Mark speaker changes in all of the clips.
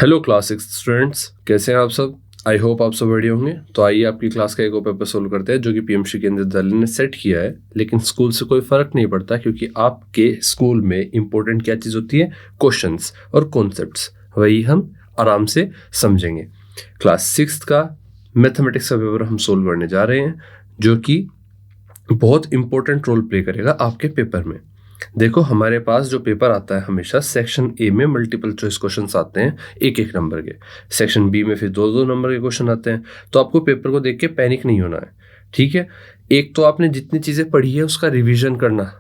Speaker 1: Hello class 6 students, कैसे हैं आप सब। आई होप आप सब बढ़िया होंगे। तो आइए आपकी क्लास का एक और पेपर सोल्व करते हैं जो कि पीएमसी केंद्रीय विद्यालय ने सेट किया है। लेकिन स्कूल से कोई फर्क नहीं पड़ता क्योंकि आपके स्कूल में इंपॉर्टेंट क्या चीज़ होती है, क्वेश्चंस और कॉन्सेप्ट्स। वही हम आराम से समझेंगे। क्लास 6 का मैथमेटिक्स का पेपर हम सोल्व करने जा रहे हैं जो कि बहुत इंपॉर्टेंट रोल प्ले करेगा आपके पेपर में। देखो, हमारे पास जो पेपर आता है हमेशा सेक्शन ए में मल्टीपल चॉइस क्वेश्चंस आते हैं एक एक नंबर के, सेक्शन बी में फिर दो दो नंबर के क्वेश्चन आते हैं। तो आपको पेपर को देख के पैनिक नहीं होना है, ठीक है। एक तो आपने जितनी चीज़ें पढ़ी है उसका रिवीजन करना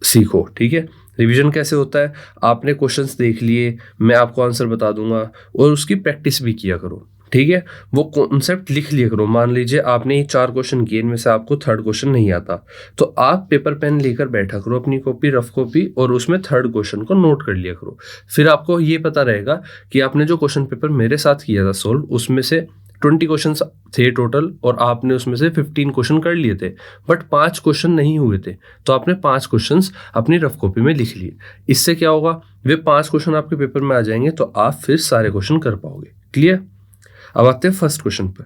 Speaker 1: सीखो, ठीक है। रिवीजन कैसे होता है, आपने क्वेश्चंस देख लिए, मैं आपको आंसर बता दूंगा और उसकी प्रैक्टिस भी किया करो, ठीक है। वो कॉन्सेप्ट लिख लिया करो। मान लीजिए आपने ये 4 क्वेश्चन किए, इनमें से आपको थर्ड क्वेश्चन नहीं आता, तो आप पेपर पेन लेकर बैठा करो, अपनी कॉपी रफ कॉपी, और उसमें थर्ड क्वेश्चन को नोट कर लिया करो। फिर आपको ये पता रहेगा कि आपने जो क्वेश्चन पेपर मेरे साथ किया था सोल्व, उसमें से 20 क्वेश्चन थे टोटल और आपने उसमें से 15 क्वेश्चन कर लिए थे, बट 5 क्वेश्चन नहीं हुए थे, तो आपने 5 क्वेश्चन अपनी रफ कॉपी में लिख लिए। इससे क्या होगा, वे 5 क्वेश्चन आपके पेपर में आ जाएंगे, तो आप फिर सारे क्वेश्चन कर पाओगे। क्लियर। अब आते हैं फर्स्ट क्वेश्चन पर।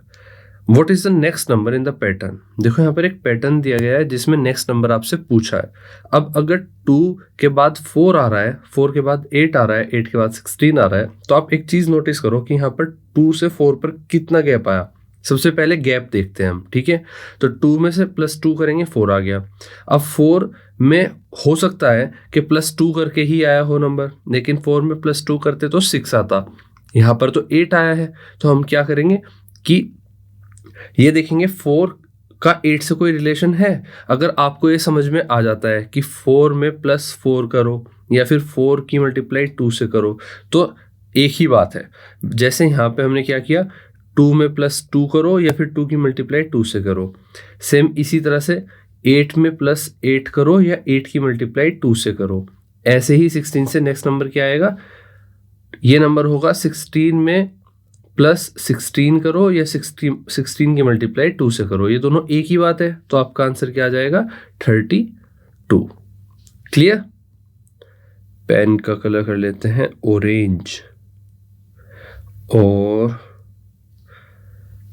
Speaker 1: What is the next number in the pattern. देखो, यहाँ पर एक पैटर्न दिया गया है जिसमें नेक्स्ट नंबर आपसे पूछा है। अब अगर 2 के बाद 4 आ रहा है, 4 के बाद 8 आ रहा है, 8 के बाद 16 आ रहा है, तो आप एक चीज नोटिस करो कि यहाँ पर 2 से 4 पर कितना गैप आया। सबसे पहले गैप देखते हैं हम, ठीक है। तो 2 में से +2 करेंगे, 4 आ गया। अब 4 में हो सकता है कि +2 करके ही आया हो नंबर, लेकिन 4 में +2 करते तो 6 आता। यहाँ पर तो 8 आया है, तो हम क्या करेंगे कि ये देखेंगे 4 का 8 से कोई रिलेशन है। अगर आपको ये समझ में आ जाता है कि 4 में +4 करो या फिर 4 की मल्टीप्लाई 2 से करो, तो एक ही बात है। जैसे यहाँ पे हमने क्या किया, 2 में +2 करो या फिर 2 की मल्टीप्लाई 2 से करो। सेम इसी तरह से 8 में +8 करो या 8 की मल्टीप्लाई 2 से करो। ऐसे ही 16 से नेक्स्ट नंबर क्या आएगा, ये नंबर होगा 16 में +16 करो या 16 की मल्टीप्लाई 2 से करो। ये दोनों एक ही बात है, तो आपका आंसर क्या आ जाएगा, 32। क्लियर। पेन का कलर कर लेते हैं ऑरेंज, और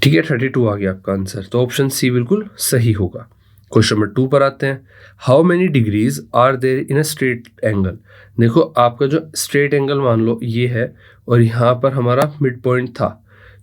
Speaker 1: ठीक है, 32 आ गया आपका आंसर। तो ऑप्शन सी बिल्कुल सही होगा। क्वेश्चन नंबर 2 पर आते हैं। How many degrees are there in a straight angle. देखो, आपका जो स्ट्रेट एंगल मान लो ये है और यहाँ पर हमारा मिड पॉइंट था,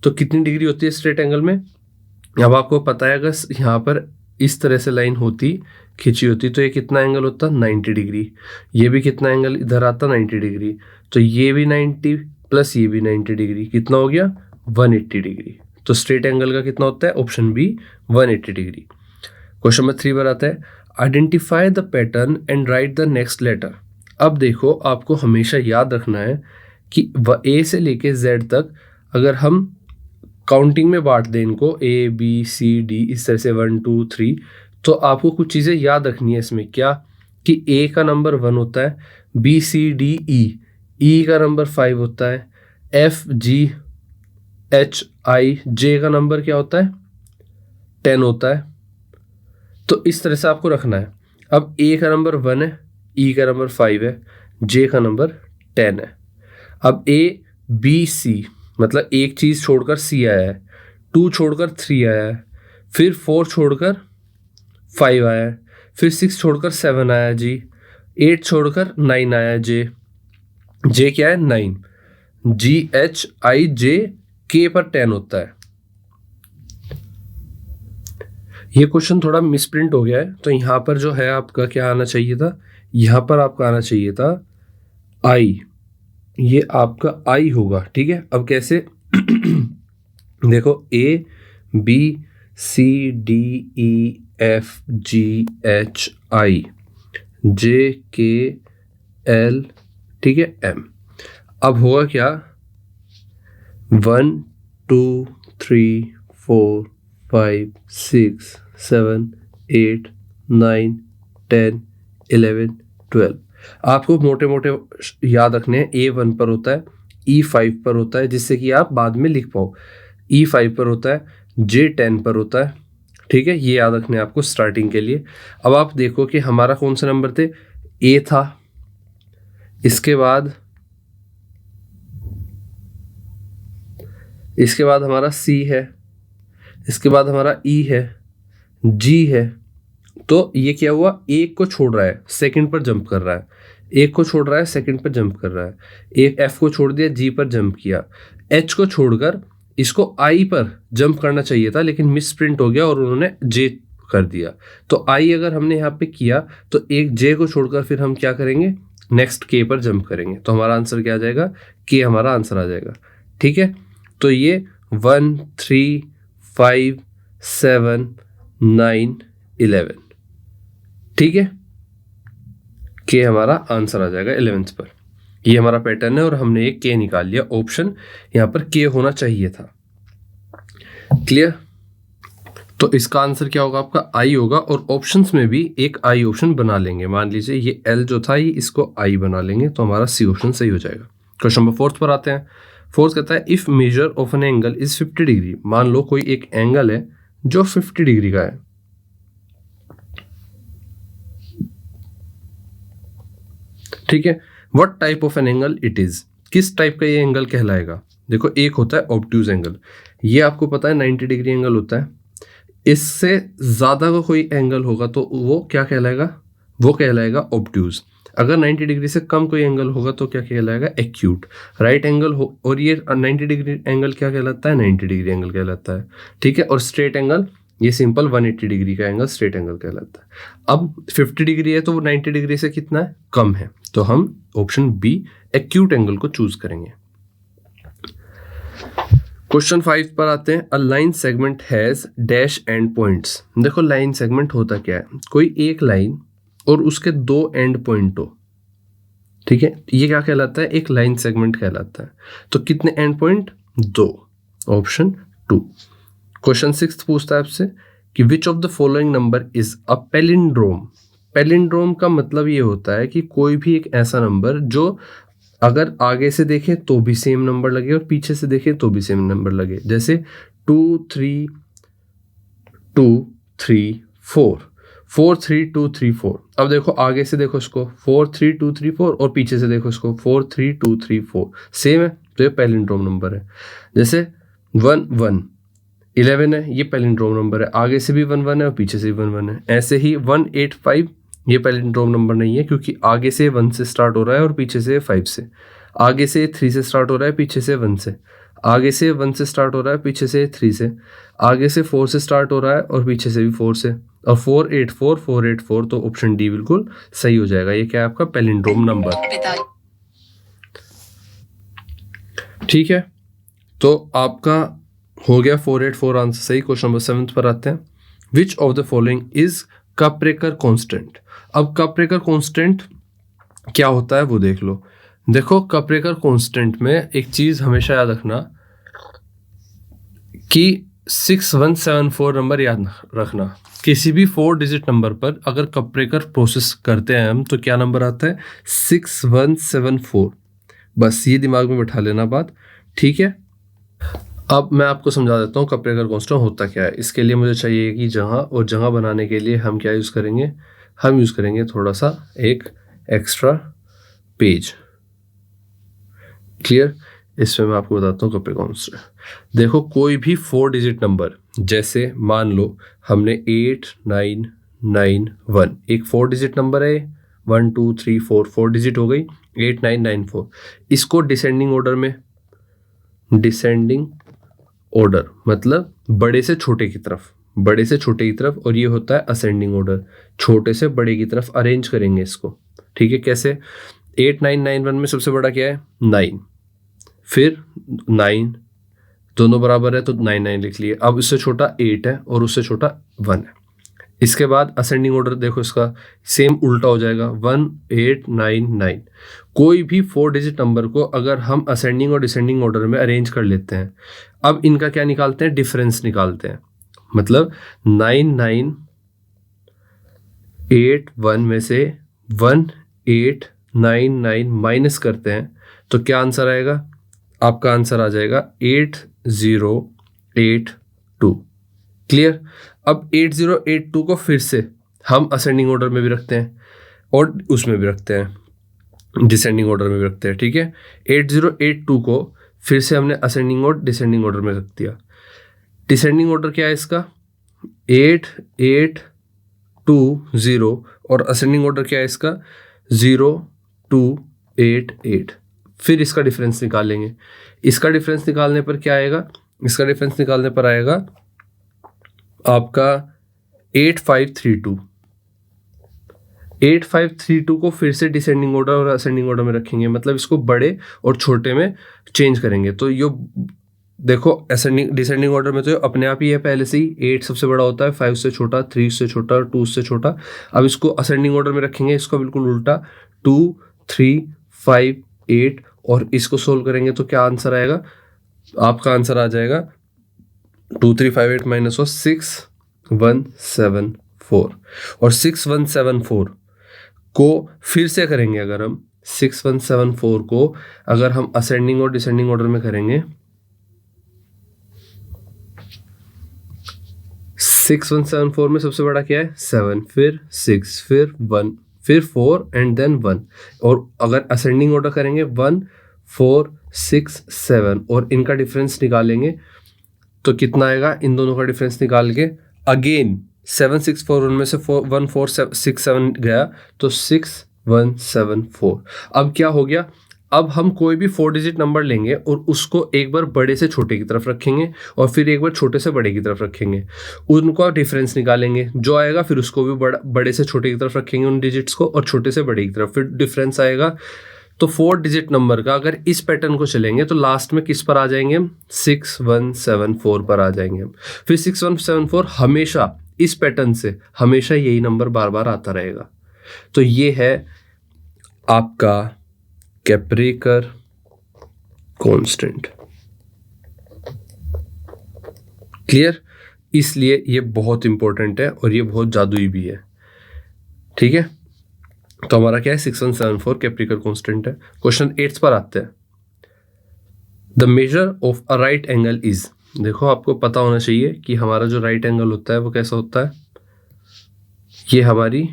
Speaker 1: तो कितनी डिग्री होती है स्ट्रेट एंगल में। अब आपको पता है अगर यहाँ पर इस तरह से लाइन होती, खिंची होती, तो ये कितना एंगल होता, 90 डिग्री। ये भी कितना एंगल इधर आता, 90 डिग्री। तो ये भी 90 प्लस ये भी 90 डिग्री, कितना हो गया, 180 डिग्री। तो स्ट्रेट एंगल का कितना होता है, option B 180 degree. Question number 3 पर आता है। Identify the pattern and write the next letter. अब देखो, आपको हमेशा याद रखना है कि ए से लेके जेड तक अगर हम काउंटिंग में बांट दें इनको, A B C D इस तरह से 1 2 3, तो आपको कुछ चीज़ें याद रखनी है इसमें। क्या कि A का नंबर 1 होता है, B C D E का नंबर 5 होता है, F G H I J का नंबर क्या होता है, 10 होता है। तो इस तरह से आपको रखना है। अब A का नंबर 1 है, E का नंबर 5 है, J का नंबर 10 है। अब A B C मतलब एक चीज़ छोड़कर C आया है, 2 छोड़कर 3 आया है, फिर 4 छोड़कर 5 आया है, फिर 6 छोड़कर 7 आया है जी, 8 छोड़कर 9 आया है J क्या है, 9। G H I J K पर 10 होता है। ये क्वेश्चन थोड़ा मिसप्रिंट हो गया है, तो यहाँ पर जो है आपका क्या आना चाहिए था, यहाँ पर आपका आना चाहिए था I। ये आपका I होगा, ठीक है। अब कैसे देखो, A B C D E F G H I J K L, ठीक है, M। अब होगा क्या, 1 2 3 4 5 6 7 8 9 10 11 12। आपको मोटे मोटे याद रखने हैं। A1 पर होता है, E5 पर होता है, जिससे कि आप बाद में लिख पाओ। E5 पर होता है, J10 पर होता है, ठीक है। ये याद रखने हैं आपको स्टार्टिंग के लिए। अब आप देखो कि हमारा कौन सा नंबर थे, A था, इसके बाद इसके बाद हमारा सी है, इसके बाद हमारा ई है, जी है। तो ये क्या हुआ, एक को छोड़ रहा है, सेकंड पर जंप कर रहा है, एक को छोड़ रहा है, सेकंड पर जंप कर रहा है, एक एफ को छोड़ दिया, जी पर जंप किया, एच को छोड़कर इसको आई पर जंप करना चाहिए था लेकिन मिस प्रिंट हो गया और उन्होंने जे कर दिया। तो आई अगर हमने यहाँ पे किया तो एक जे को छोड़कर फिर हम क्या करेंगे, नेक्स्ट के पर जंप करेंगे। तो हमारा आंसर क्या आ जाएगा, के हमारा आंसर आ जाएगा। ठीक है, तो ये 1 3 5 7 9 11, ठीक है, के हमारा आंसर आ जाएगा 11th पर। ये हमारा पैटर्न है और हमने एक के निकाल लिया, ऑप्शन यहाँ पर के होना चाहिए था। क्लियर? तो इसका आंसर क्या होगा, आपका आई होगा और ऑप्शंस में भी एक आई ऑप्शन बना लेंगे। मान लीजिए ये एल जो था ये इसको आई बना लेंगे तो हमारा सी ऑप्शन सही हो जाएगा। क्वेश्चन नंबर 4 पर आते हैं। 4 कहता है if measure of an angle is 50 degree. मान लो कोई एक एंगल है जो 50 डिग्री का है। ठीक है, what type of an angle it is, किस टाइप का ये एंगल कहलाएगा। देखो एक होता है ऑब्ट्यूज एंगल, ये आपको पता है 90 डिग्री एंगल होता है। इससे ज्यादा का कोई एंगल होगा तो वो क्या कहलाएगा, वो कहलाएगा ऑब्ट्यूज। अगर 90 डिग्री से कम कोई एंगल होगा तो क्या कहलाएगा, एक्यूट। राइट एंगल हो और ये 90 डिग्री एंगल क्या कहलाता है, 90 डिग्री एंगल कहलाता है। ठीक है, और स्ट्रेट एंगल ये सिंपल 180 डिग्री का एंगल स्ट्रेट एंगल कहलाता है। अब 50 डिग्री है तो वो 90 डिग्री से कितना है, कम है, तो हम ऑप्शन बी एक्यूट एंगल को चूज करेंगे। क्वेश्चन 5 पर आते हैं। A line segment has dash and points. देखो लाइन सेगमेंट होता क्या है, कोई एक लाइन और उसके दो एंड पॉइंट हो। ठीक है, ये क्या कहलाता है, एक लाइन सेगमेंट कहलाता है। तो कितने एंड पॉइंट, 2, ऑप्शन 2। क्वेश्चन 6 पूछता है आपसे कि विच of the following number is a palindrome. Palindrome का मतलब ये होता है कि कोई भी एक ऐसा नंबर जो अगर आगे से देखें तो भी सेम नंबर लगे और पीछे से देखें तो भी सेम नंबर लगे। जैसे 2 3 2 3 4, 4 3 2 3 4। अब देखो आगे से देखो इसको 4 3 2 3 4 और पीछे से देखो इसको 4 3 2 3 4, सेम है, तो ये पैलिंड्रोम नंबर है। जैसे 1 1 11 है, ये पैलिंड्रोम नंबर है, आगे से भी 1 1 है और पीछे से भी 1 1 है। ऐसे ही 1 8 5, ये पैलिंड्रोम नंबर नहीं है क्योंकि आगे से 1 से स्टार्ट हो रहा है और पीछे से 5 से। आगे से 3 से स्टार्ट हो रहा है, पीछे से 1 से। आगे से 1 से स्टार्ट हो रहा है, पीछे से 3 से। आगे से 4 से स्टार्ट हो रहा है और पीछे से भी 4 से। और 4 8 4 4 8 4, तो ऑप्शन डी बिल्कुल सही हो जाएगा। ये क्या है आपका पैलिंड्रोम नंबर। ठीक है, तो आपका हो गया 4 8 4 आंसर सही। क्वेश्चन नंबर 7 पर आते हैं। Which of the following is Kaprekar constant. अब कप्रेकर कांस्टेंट क्या होता है वो देख लो। देखो कप्रेकर कांस्टेंट में एक चीज हमेशा याद रखना कि 6174 नंबर याद रखना। किसी भी 4 डिजिट नंबर पर अगर कप्रेकर प्रोसेस करते हैं हम तो क्या नंबर आता है, 6174। बस ये दिमाग में बैठा लेना बात। ठीक है, अब मैं आपको समझा देता हूँ कप्रेकर कांस्टेंट होता क्या है। इसके लिए मुझे चाहिए कि जगह बनाने के लिए हम क्या यूज़ करेंगे, हम यूज़ करेंगे थोड़ा सा एक एक्स्ट्रा पेज। क्लियर? इसमें मैं आपको बताता हूँ कप्रेकर कांस्टेंट। देखो कोई भी 4 डिजिट नंबर, जैसे मान लो हमने 8 9 9 1, एक 4 डिजिट नंबर है, 1 2 3 4 डिजिट हो गई, 8 9 9 4। इसको डिसेंडिंग ऑर्डर में, डिसेंडिंग ऑर्डर मतलब बड़े से छोटे की तरफ, बड़े से छोटे की तरफ, और ये होता है असेंडिंग ऑर्डर, छोटे से बड़े की तरफ अरेंज करेंगे इसको। ठीक है, कैसे, 8 9 9 1 में सबसे बड़ा क्या है, 9, फिर 9, दोनों बराबर है तो 9 9 लिख लिए। अब उससे छोटा 8 है और उससे छोटा 1 है। इसके बाद असेंडिंग ऑर्डर देखो इसका सेम उल्टा हो जाएगा, 1 8 9 9। कोई भी 4 डिजिट नंबर को अगर हम असेंडिंग और डिसेंडिंग ऑर्डर में अरेंज कर लेते हैं, अब इनका क्या निकालते हैं, डिफरेंस निकालते हैं। मतलब 9 9 8 1 में से 1 8 9 9 माइनस करते हैं तो क्या आंसर आएगा, आपका आंसर आ जाएगा 8082। क्लियर? अब 8082 को फिर से हम असेंडिंग ऑर्डर में भी रखते हैं और उसमें भी रखते हैं, डिसेंडिंग ऑर्डर में भी रखते हैं। ठीक है, 8082 को फिर से हमने असेंडिंग और डिसेंडिंग ऑर्डर में रख दिया। डिसेंडिंग ऑर्डर क्या है इसका, 8 8 2 0, और असेंडिंग ऑर्डर क्या है इसका, 0 2 8 8। फिर इसका डिफरेंस निकालेंगे। इसका डिफरेंस निकालने पर क्या आएगा, इसका डिफरेंस निकालने पर आएगा आपका 8532। 8532 को फिर से डिसेंडिंग ऑर्डर और असेंडिंग ऑर्डर में रखेंगे, मतलब इसको बड़े और छोटे में चेंज करेंगे। तो यो देखो असेंडिंग डिसेंडिंग ऑर्डर में तो अपने आप ही है पहले से ही, 8 सबसे बड़ा होता है, 5 से छोटा, 3 से छोटा, 2 से छोटा। अब इसको असेंडिंग ऑर्डर में रखेंगे, इसको बिल्कुल उल्टा, 2 3 5 8, और इसको सोल्व करेंगे तो क्या आंसर आएगा, आपका आंसर आ जाएगा 2 3 5 8 माइनस 6 1 7 4। और 6 1 7 4 को फिर से करेंगे, अगर हम 6 1 7 4 को अगर हम असेंडिंग और डिसेंडिंग ऑर्डर में करेंगे, 6 1 7 4 में सबसे बड़ा क्या है 7, फिर 6, फिर 1, फिर 4 एंड देन 1। और अगर असेंडिंग ऑर्डर करेंगे 1 4 6 7, और इनका डिफरेंस निकालेंगे तो कितना आएगा, इन दोनों का डिफरेंस निकाल के अगेन 7 6 4 उनमें से 1 4 6 7 गया, तो 6 1 7 4। अब क्या हो गया, अब हम कोई भी 4 डिजिट नंबर लेंगे और उसको एक बार बड़े से छोटे की तरफ रखेंगे और फिर एक बार छोटे से बड़े की तरफ रखेंगे, उनका डिफरेंस निकालेंगे, जो आएगा फिर उसको भी बड़े से छोटे की तरफ रखेंगे उन डिजिट्स को, और छोटे से बड़े की तरफ, फिर डिफरेंस आएगा। तो 4 डिजिट नंबर का अगर इस पैटर्न को चलेंगे तो लास्ट में किस पर आ जाएंगे हम, 6 1 7 4 पर आ जाएंगे हम। फिर 6 1 7 4 हमेशा इस पैटर्न से हमेशा यही नंबर बार बार आता रहेगा। तो ये है आपका केप्रेकर कांस्टेंट। क्लियर, इसलिए ये बहुत इंपॉर्टेंट है और ये बहुत जादुई भी है। ठीक है, तो हमारा क्या है 6 1 7 4 केप्रेकर कांस्टेंट है। क्वेश्चन 8 पर आते हैं। The measure of a right angle is, देखो आपको पता होना चाहिए कि हमारा जो राइट एंगल होता है वो कैसा होता है। ये हमारी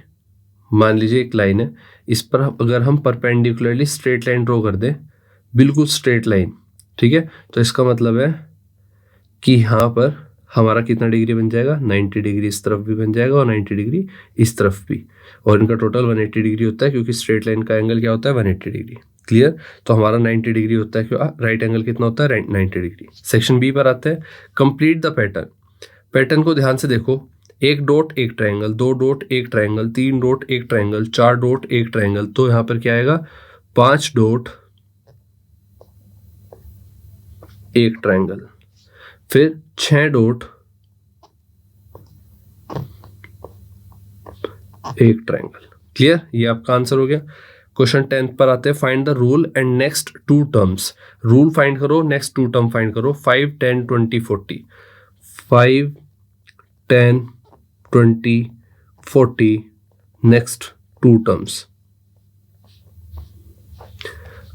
Speaker 1: मान लीजिए एक लाइन है, इस पर अगर हम परपेंडिकुलरली स्ट्रेट लाइन ड्रॉ कर दें, बिल्कुल स्ट्रेट लाइन, ठीक है, तो इसका मतलब है कि यहाँ पर हमारा कितना डिग्री बन जाएगा, 90 डिग्री इस तरफ भी बन जाएगा और 90 डिग्री इस तरफ भी, और इनका टोटल 180 डिग्री होता है, क्योंकि स्ट्रेट लाइन का एंगल क्या होता है 180 डिग्री। क्लियर, तो हमारा 90 डिग्री होता है, क्यों राइट एंगल कितना होता है 90 डिग्री। सेक्शन बी पर आते हैं। Complete the pattern. पैटर्न को ध्यान से देखो, 1 dot 1 triangle, 2 dot 1 triangle, 3 dot 1 triangle, 4 dot 1 triangle, तो यहाँ पर क्या आएगा 5 डॉट 1 ट्रायंगल, फिर 6 डॉट 1 ट्रायंगल। क्लियर, ये आपका आंसर हो गया। क्वेश्चन 10 पर आते हैं। Find the rule and next 2 terms. Rule find करो, नेक्स्ट 2 टर्म फाइंड करो। 5 10 20 40, 5 10 20 40 नेक्स्ट 2 टर्म्स।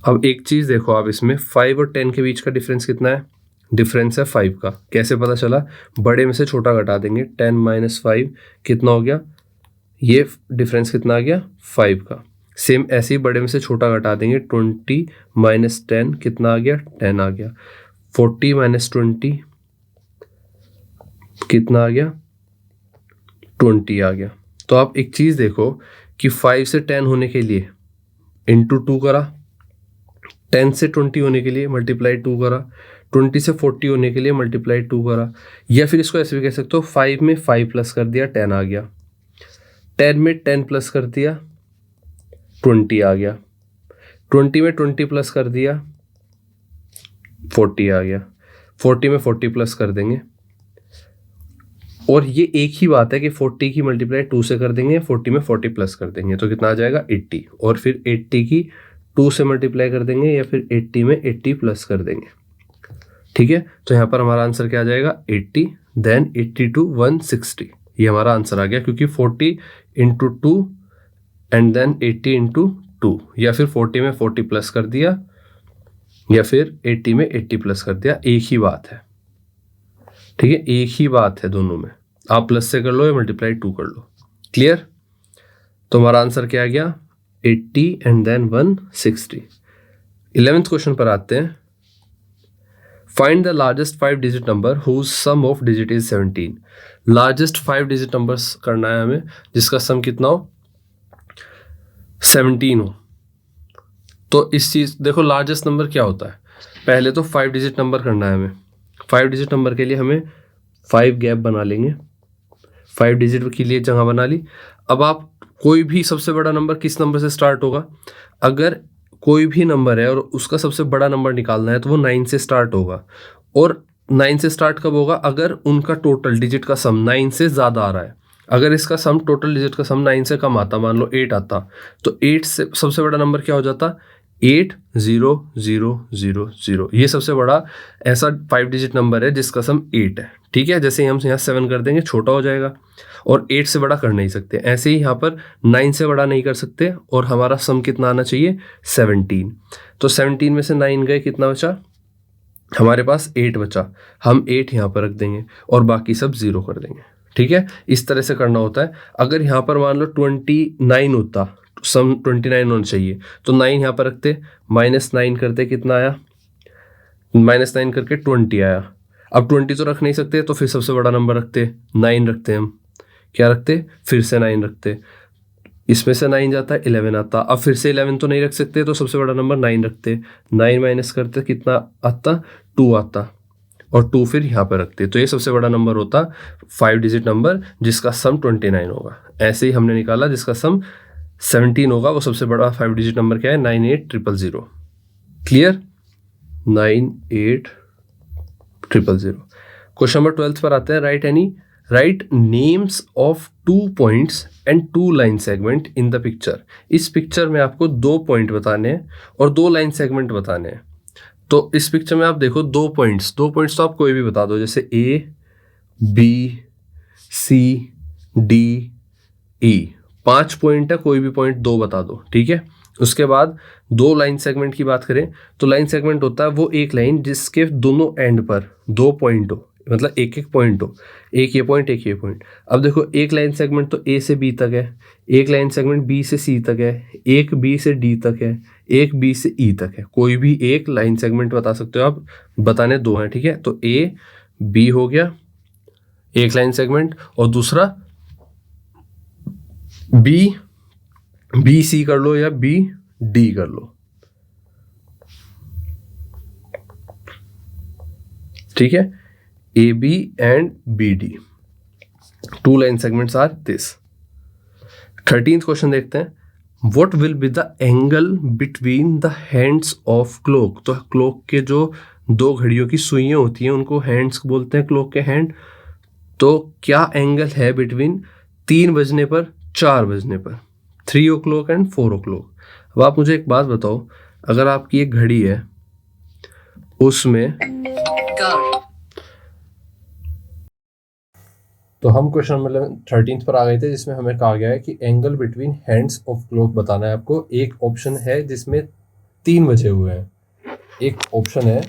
Speaker 1: अब एक चीज देखो आप, इसमें 5 और 10 के बीच का डिफरेंस कितना है, डिफरेंस है 5 का। कैसे पता चला, बड़े में से छोटा घटा देंगे, 10 माइनस 5 कितना हो गया, ये डिफरेंस कितना आ गया 5 का। सेम ऐसे ही बड़े में से छोटा घटा देंगे, 20 माइनस 10 कितना आ गया 10 आ गया, 40 माइनस 20 कितना आ गया 20 आ गया। तो आप एक चीज देखो कि 5 से 10 होने के लिए इंटू 2 करा, 10 से 20 होने के लिए मल्टीप्लाई 2 करा, 20 से 40 होने के लिए मल्टीप्लाई 2 करा, या फिर इसको ऐसे भी कह सकते हो 5 में 5 प्लस कर दिया 10 आ गया, 10 में 10 प्लस कर दिया 20 आ गया, 20 में 20 प्लस कर दिया 40 आ गया, 40 में 40 प्लस कर देंगे। और ये एक ही बात है कि 40 की मल्टीप्लाई 2 से कर देंगे, 40 में 40 प्लस कर देंगे, तो कितना आ जाएगा 80, और फिर 80 की 2 से मल्टीप्लाई कर देंगे, या फिर 80 में 80 प्लस कर देंगे। ठीक है, तो यहाँ पर हमारा आंसर क्या आ जाएगा 80, देन 80 to 160, ये हमारा आंसर आ गया, क्योंकि 40 इंटू 2 एंड देन 80 इंटू 2, या फिर 40 में 40 प्लस कर दिया, या फिर 80 में 80 प्लस कर दिया, एक ही बात है। ठीक है, एक ही बात है दोनों में, आप प्लस से कर लो या मल्टीप्लाई 2 कर लो। क्लियर, तो हमारा आंसर क्या आ गया 80 एंड देन 160। 11th क्वेश्चन पर आते हैं। Find the largest 5 digit number whose sum of digit is 17। Largest 5 digit numbers करना है हमें जिसका सम कितना हो, 17 हो। तो इस चीज देखो लार्जेस्ट नंबर क्या होता है, पहले तो 5 डिजिट नंबर करना है हमें। 5 डिजिट नंबर के लिए हमें 5 गैप बना लेंगे, 5 डिजिट के लिए जगह बना ली। अब आप कोई भी सबसे बड़ा नंबर किस नंबर से स्टार्ट होगा, अगर कोई भी नंबर है और उसका सबसे बड़ा नंबर निकालना है तो वो 9 से स्टार्ट होगा। और 9 से स्टार्ट कब होगा, अगर उनका टोटल डिजिट का सम 9 से ज़्यादा आ रहा है। अगर इसका सम टोटल डिजिट का सम 9 से कम आता, मान लो 8 आता, तो 8 से सबसे बड़ा नंबर क्या हो जाता, 8000। ये सबसे बड़ा ऐसा 5 डिजिट नंबर है जिसका सम 8 है। ठीक है, जैसे ही हम यहाँ 7 कर देंगे छोटा हो जाएगा, और 8 से बड़ा कर नहीं सकते। ऐसे ही यहाँ पर 9 से बड़ा नहीं कर सकते, और हमारा सम कितना आना चाहिए, 17। तो 17 में से 9 गए, कितना बचा हमारे पास, 8 बचा। हम 8 यहाँ पर रख देंगे और बाकी सब 0 कर देंगे। ठीक है, इस तरह से करना होता है। अगर यहाँ पर मान लो 29 होता, सम 29 होना चाहिए, तो 9 यहाँ पर रखते, -9 करते, कितना आया, -9 करके 20 आया। अब 20 तो रख नहीं सकते, तो फिर सबसे बड़ा नंबर रखते, 9 रखते, हम क्या रखते, फिर से 9 रखते, इसमें से 9 जाता है, 11 आता। अब फिर से 11 तो नहीं रख सकते, तो सबसे बड़ा नंबर 9 रखते, 9 माइनस करते, कितना आता, 2 आता, और 2 फिर यहाँ पर रखते। तो ये सबसे बड़ा नंबर होता 5 डिजिट नंबर जिसका सम 29 होगा। ऐसे ही हमने निकाला जिसका सम 17 होगा, वो सबसे बड़ा 5 डिजिट नंबर क्या है, 98000। क्लियर, 98000। क्वेश्चन नंबर 12 पर आते हैं। Right names of 2 points and 2 line segment in the picture. इस पिक्चर में आपको 2 पॉइंट बताने हैं और 2 लाइन सेगमेंट बताने हैं। तो इस पिक्चर में आप देखो 2 पॉइंट्स तो आप कोई भी बता दो, जैसे A, B, C, D, E। 5 point है, कोई भी पॉइंट 2 बता दो। ठीक है, उसके बाद 2 लाइन सेगमेंट की बात करें तो लाइन सेगमेंट होता है वो एक लाइन जिसके दोनों एंड पर 2 पॉइंट हो, मतलब एक पॉइंट हो, एक ये पॉइंट, एक ये पॉइंट। अब देखो एक लाइन सेगमेंट तो A से B तक है, एक लाइन सेगमेंट B से C तक है, एक B से D तक है, एक B से E तक है। कोई भी एक लाइन सेगमेंट बता सकते हो आप, बताने 2 हैं। ठीक है, तो A B हो गया एक लाइन सेगमेंट, और दूसरा B C कर लो या B D कर लो। ठीक है, AB and BD 2 line segments are this. 13th question देखते हैं। What will be the angle between the hands of clock? तो क्लॉक के जो 2 घड़ियों की सुइयां होती हैं उनको हैंड्स बोलते हैं, क्लॉक के हैंड। तो क्या एंगल है बिटवीन 3 बजने पर 4 बजने पर, 3 o'clock एंड 4 o'clock। अब आप मुझे एक बात बताओ, अगर आपकी एक घड़ी है उसमें तो हम क्वेश्चन नंबर 13 पर आ गए थे जिसमें हमें कहा गया है कि angle between hands of clock बताना है आपको। एक ऑप्शन है जिसमें 3 बजे हुए हैं, एक ऑप्शन है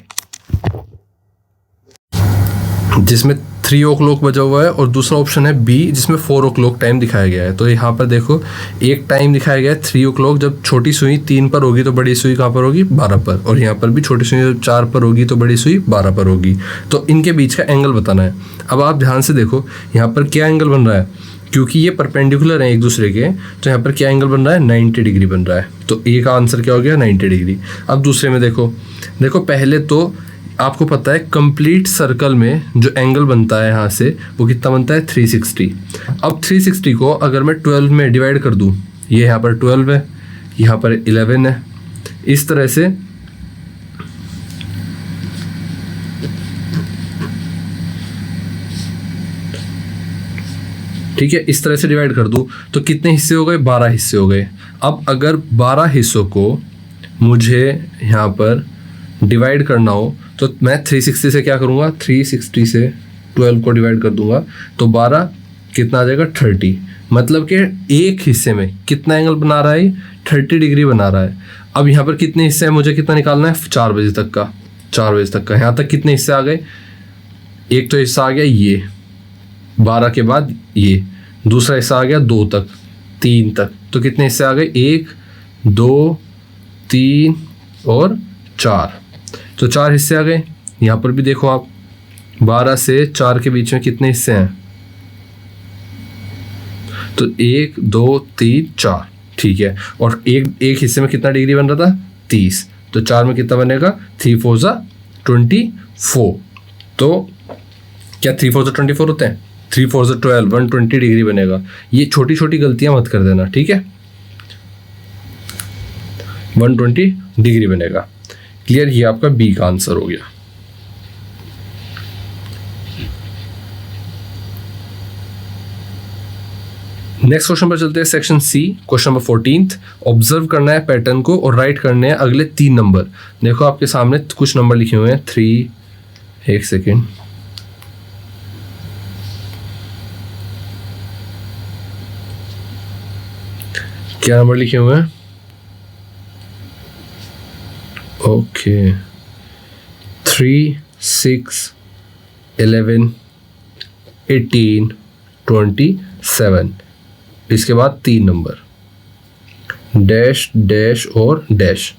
Speaker 1: जिसमें 3 o'clock बजा हुआ है, और दूसरा ऑप्शन है बी जिसमें 4 o'clock टाइम दिखाया गया है। तो यहाँ पर देखो एक टाइम दिखाया गया है 3 o'clock, जब छोटी सुई 3 पर होगी तो बड़ी सुई कहाँ पर होगी, 12 पर, और यहाँ पर भी छोटी सुई जब 4 पर होगी तो बड़ी सुई 12 पर होगी। तो इनके बीच का एंगल बताना है। अब आप ध्यान से देखो यहाँ पर क्या एंगल बन रहा है, क्योंकि ये परपेंडिकुलर हैं एक दूसरे के, तो यहाँ पर क्या एंगल बन रहा है, 90 डिग्री बन रहा है। तो ए का आंसर क्या हो गया, 90 डिग्री। अब दूसरे में देखो पहले तो आपको पता है कंप्लीट सर्कल में जो एंगल बनता है यहाँ से वो कितना बनता है, 360। अब 360 को अगर मैं 12 में डिवाइड कर दूँ, ये यहाँ पर 12 है, यहाँ पर 11 है, इस तरह से ठीक है, इस तरह से डिवाइड कर दूँ तो कितने हिस्से हो गए, 12 हिस्से हो गए। अब अगर 12 हिस्सों को मुझे यहाँ पर डिवाइड करना हो तो मैं 360 से क्या करूँगा, 360 से 12 को डिवाइड कर दूंगा तो 12 कितना आ जाएगा, 30। मतलब कि एक हिस्से में कितना एंगल बना रहा है, 30 डिग्री बना रहा है। अब यहाँ पर कितने हिस्से हैं, मुझे कितना निकालना है, 4 बजे तक का, 4 बजे तक का। यहाँ तक कितने हिस्से आ गए, एक तो हिस्सा आ गया ये 12 के बाद ये, दूसरा हिस्सा आ गया 2 तक, 3 तक। तो कितने हिस्से आ गए, 1 2 3 और 4। तो 4 हिस्से आ गए। यहाँ पर भी देखो आप 12 से 4 के बीच में कितने हिस्से हैं, तो 1 2 3 4, ठीक है। और एक हिस्से में कितना डिग्री बन रहा था, 30, तो 4 में कितना बनेगा, 3 4 जा 24। तो क्या 3 4 जा 24 होते हैं, 3 4 जा 12, 120 डिग्री बनेगा। ये छोटी छोटी गलतियां मत कर देना, ठीक है। 120 डिग्री बनेगा। क्लियर, ये आपका बी का आंसर हो गया। नेक्स्ट क्वेश्चन पर चलते हैं, section C, question number 14। Observe करना है पैटर्न को और राइट करने हैं अगले 3 नंबर। देखो आपके सामने कुछ नंबर लिखे हुए हैं, 3, एक सेकेंड, क्या नंबर लिखे हुए हैं, ओके 3 6 11 18 27, इसके बाद 3 नंबर, डैश डैश और डैश।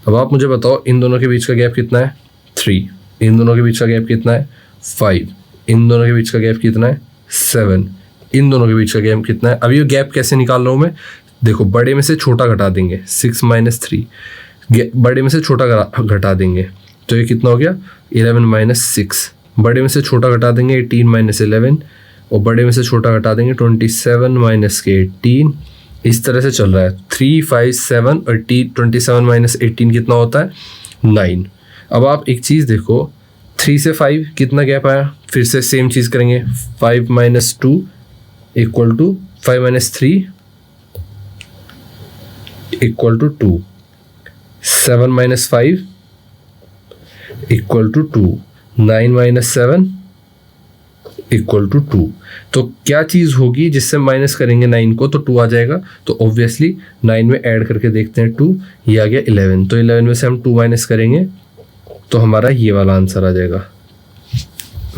Speaker 1: अब आप मुझे बताओ इन दोनों के बीच का गैप कितना है, 3, इन दोनों के बीच का गैप कितना है, 5, इन दोनों के बीच का गैप कितना है, 7, इन दोनों के बीच का गैप कितना है। अब ये गैप कैसे निकाल रहा हूँ मैं, देखो बड़े में से छोटा घटा देंगे, 6 - 3, बड़े में से छोटा घटा देंगे तो ये कितना हो गया, 11 - 6, बड़े में से छोटा घटा देंगे 18 - 11, और बड़े में से छोटा घटा देंगे 27 - 18। इस तरह से चल रहा है, 3 5 7 और 27 - 18 कितना होता है, 9। अब आप एक चीज़ देखो, 3 से 5 कितना गैप आया, फिर से सेम चीज़ करेंगे, 5 - 2 = 5 - 3 = 2, 7 - 5 = 2, 9 - 7 = 2। तो क्या चीज़ होगी जिससे माइनस करेंगे 9 को तो 2 आ जाएगा, तो ऑब्वियसली 9 में ऐड करके देखते हैं 2, ये आ गया 11, तो 11 में से हम 2 माइनस करेंगे तो हमारा ये वाला आंसर आ जाएगा,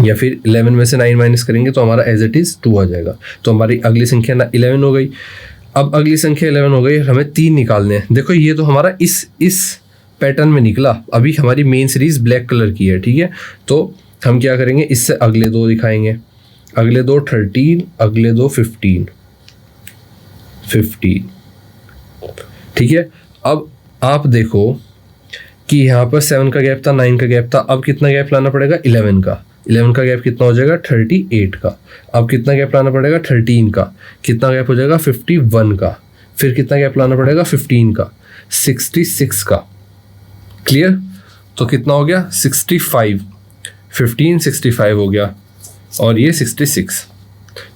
Speaker 1: या फिर 11 में से 9 माइनस करेंगे तो हमारा एज इट इज़ 2 आ जाएगा। तो हमारी अगली संख्या 11 हो गई। अब अगली संख्या 11 हो गई, हमें 3 निकालने हैं। देखो ये तो हमारा इस पैटर्न में निकला, अभी हमारी मेन सीरीज ब्लैक कलर की है, ठीक है। तो हम क्या करेंगे, इससे अगले 2 दिखाएंगे, अगले 2 13, अगले 2 15, ठीक है। अब आप देखो कि यहाँ पर 7 का गैप था, 9 का गैप था, अब कितना गैप लाना पड़ेगा, 11 का। 11 का गैप कितना हो जाएगा, 38 का। अब कितना गैप लाना पड़ेगा, 13 का। कितना गैप हो जाएगा, 51 का। फिर कितना गैप लाना पड़ेगा, 15 का, 66 का। क्लियर, तो कितना हो गया, 65, 15 65 हो गया, और ये 66।